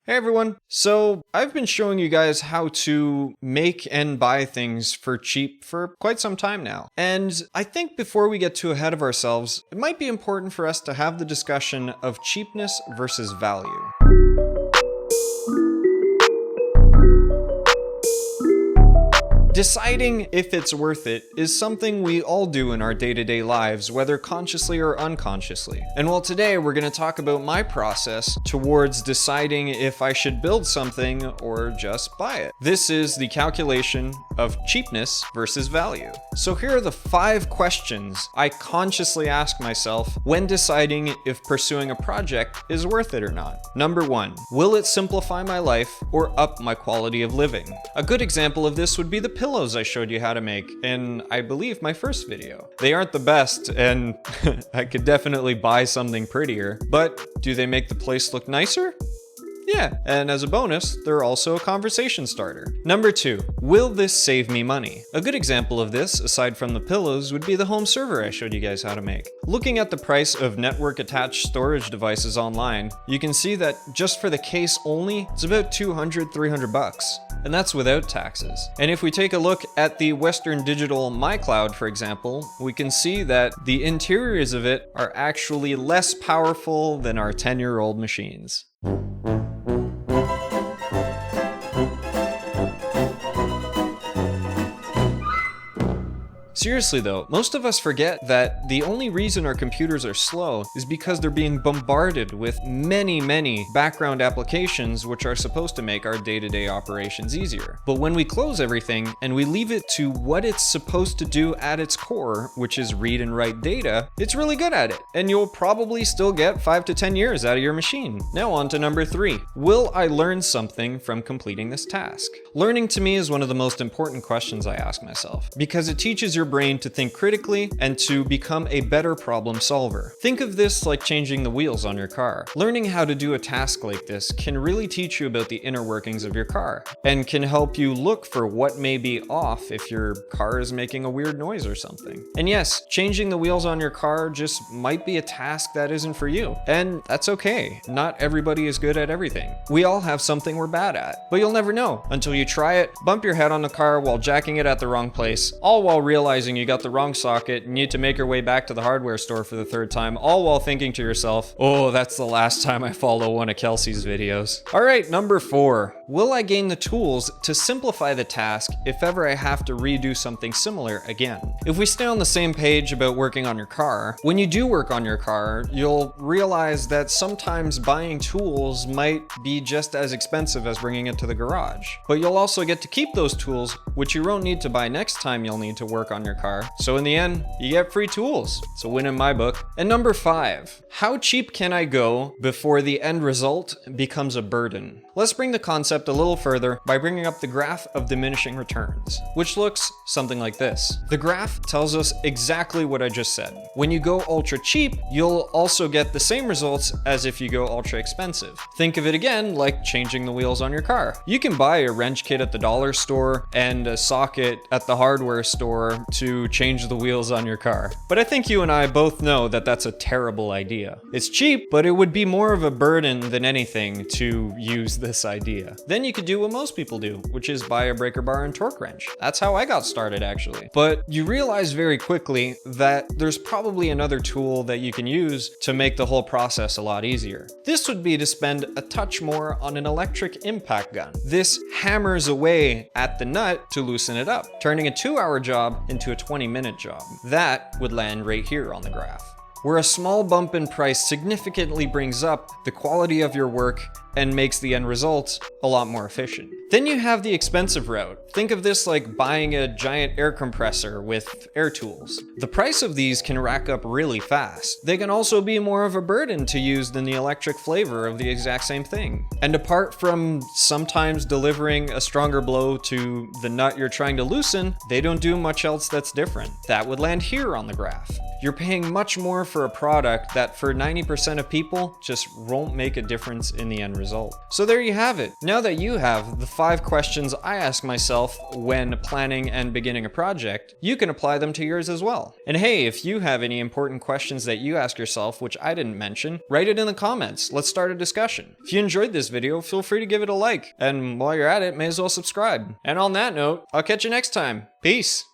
Hey everyone! So I've been showing you guys how to make and buy things for cheap for quite some time now. And I think before we get too ahead of ourselves, it might be important for us to have the discussion of cheapness versus value. Deciding if it's worth it is something we all do in our day-to-day lives, whether consciously or unconsciously. And well, today we're going to talk about my process towards deciding if I should build something or just buy it. This is the calculation of cheapness versus value. So here are the 5 questions I consciously ask myself when deciding if pursuing a project is worth it or not. Number 1, will it simplify my life or up my quality of living? A good example of this would be the pillows I showed you how to make in, I believe, my first video. They aren't the best, and I could definitely buy something prettier, but do they make the place look nicer? Yeah, and as a bonus, they're also a conversation starter. Number 2, will this save me money? A good example of this, aside from the pillows, would be the home server I showed you guys how to make. Looking at the price of network-attached storage devices online, you can see that just for the case only, it's about $200-300 bucks. And that's without taxes. And if we take a look at the Western Digital MyCloud, for example, we can see that the interiors of it are actually less powerful than our 10-year-old machines. Seriously though, most of us forget that the only reason our computers are slow is because they're being bombarded with many background applications which are supposed to make our day-to-day operations easier. But when we close everything and we leave it to what it's supposed to do at its core, which is read and write data, it's really good at it, and you'll probably still get 5 to 10 years out of your machine. Now on to number 3. Will I learn something from completing this task? Learning to me is one of the most important questions I ask myself, because it teaches your brain to think critically and to become a better problem solver. Think of this like changing the wheels on your car. Learning how to do a task like this can really teach you about the inner workings of your car and can help you look for what may be off if your car is making a weird noise or something. And yes, changing the wheels on your car just might be a task that isn't for you. And that's okay. Not everybody is good at everything. We all have something we're bad at, but you'll never know until you try it, bump your head on the car while jacking it at the wrong place, all while realizing you got the wrong socket and need to make your way back to the hardware store for the 3rd time, all while thinking to yourself, oh, that's the last time I follow one of Kelsey's videos. Alright, number 4. Will I gain the tools to simplify the task if ever I have to redo something similar again? If we stay on the same page about working on your car, when you do work on your car, you'll realize that sometimes buying tools might be just as expensive as bringing it to the garage. But you'll also get to keep those tools, which you won't need to buy next time you'll need to work on your car. So in the end, you get free tools. It's a win in my book. And number 5, how cheap can I go before the end result becomes a burden? Let's bring the concept a little further by bringing up the graph of diminishing returns, which looks something like this. The graph tells us exactly what I just said. When you go ultra cheap, you'll also get the same results as if you go ultra expensive. Think of it again like changing the wheels on your car. You can buy a wrench kit at the dollar store and a socket at the hardware store to change the wheels on your car. But I think you and I both know that that's a terrible idea. It's cheap, but it would be more of a burden than anything to use this idea. Then you could do what most people do, which is buy a breaker bar and torque wrench. That's how I got started actually. But you realize very quickly that there's probably another tool that you can use to make the whole process a lot easier. This would be to spend a touch more on an electric impact gun. This hammers away at the nut to loosen it up, turning a 2-hour job into a 20-minute job. That would land right here on the graph, where a small bump in price significantly brings up the quality of your work and makes the end result a lot more efficient. Then you have the expensive route. Think of this like buying a giant air compressor with air tools. The price of these can rack up really fast. They can also be more of a burden to use than the electric flavor of the exact same thing. And apart from sometimes delivering a stronger blow to the nut you're trying to loosen, they don't do much else that's different. That would land here on the graph. You're paying much more for a product that for 90% of people just won't make a difference in the end result. So there you have it. Now that you have the 5 questions I ask myself when planning and beginning a project, you can apply them to yours as well. And hey, if you have any important questions that you ask yourself which I didn't mention, write it in the comments. Let's start a discussion. If you enjoyed this video, feel free to give it a like. And while you're at it, may as well subscribe. And on that note, I'll catch you next time. Peace!